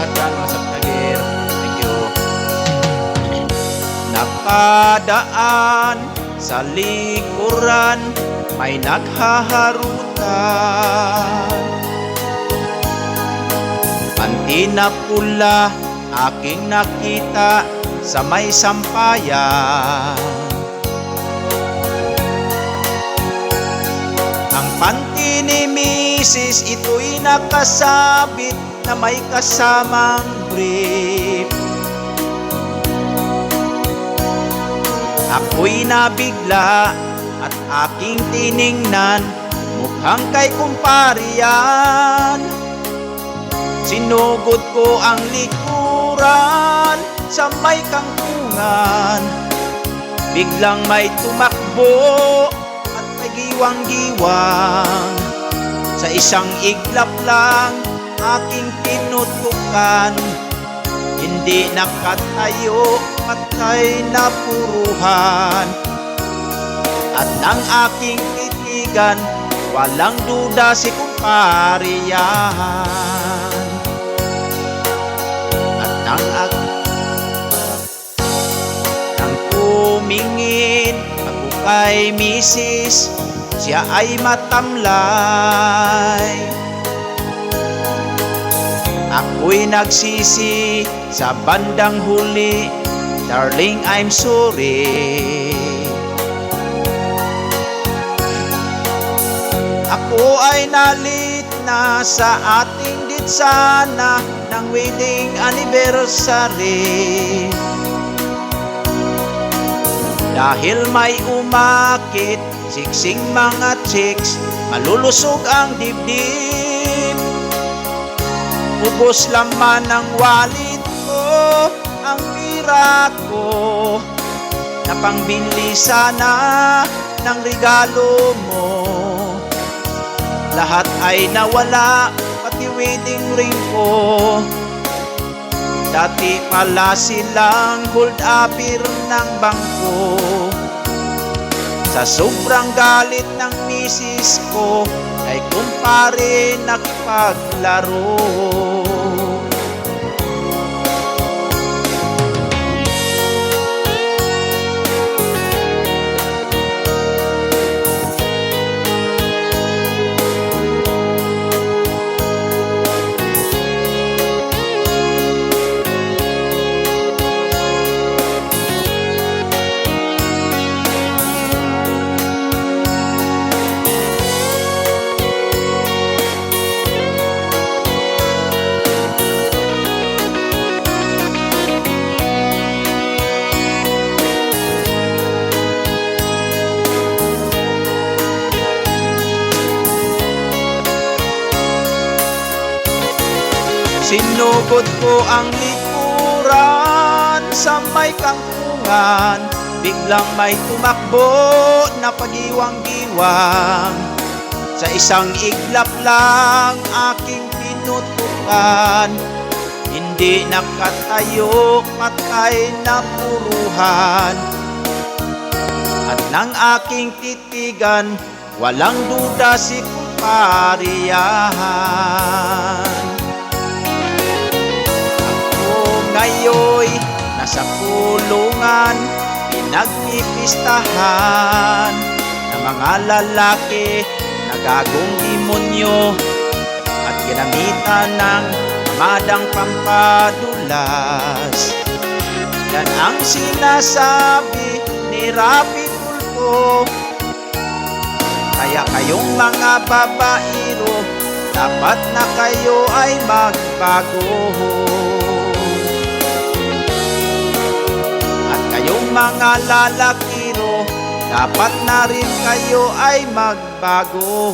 lahat dyan mga sabtager. Thank you. Nakadaan sa likuran, may naghaharutan. Panty na pula aking nakita sa may sampayan. Ang panty ni Mrs. ito'y nakasabit na may kasamang brief. Ako'y nabigla at aking tiningnan, mukhang kay kumpare yan. Sinugod ko ang likuran sa may kangkungan. Biglang may tumakbo at may giwang-giwang. Sa isang iglap lang aking tinutukan. Hindi nakatayo, patay na puruhan. At nang aking titigan, walang duda si kumpare yan. At nang tumingin ako kay Mrs., siya ay matamlay. Ako'y nagsisi sa bandang huli, darling, I'm sorry. Ako ay nalit na sa ating ditsana ng wedding anniversary. Dahil may umakit, siksing mga chicks, malulusog ang dibdib. Ubos laman ng wallet ko, ang pira ko, na pangbili sana ng regalo mo. Lahat ay nawala, pati wedding ring ko. Dati pala silang hold upper ng bangko. Sa sobrang galit ng misis ko, ay kumpare nakipaglaro. Sinugod ko ang likuran sa may kangkungan. Biglang may tumakbo na pagiwang-giwang. Sa isang iglap lang aking pinutukan. Hindi nakatayo, patay na puruhan. At nang aking titigan, walang duda si kumpare yan. Ngayoy, nasa kulungan, pinagpipistahan ng mga lalaki na gagong demonyo at ginamitan ng madang pampadulas. Yan ang sinasabi ni Rapi Tulfo. Kaya kayong mga babaero, dapat na kayo ay magbago. Kayong mga lalakiro, dapat na rin kayo ay magbago.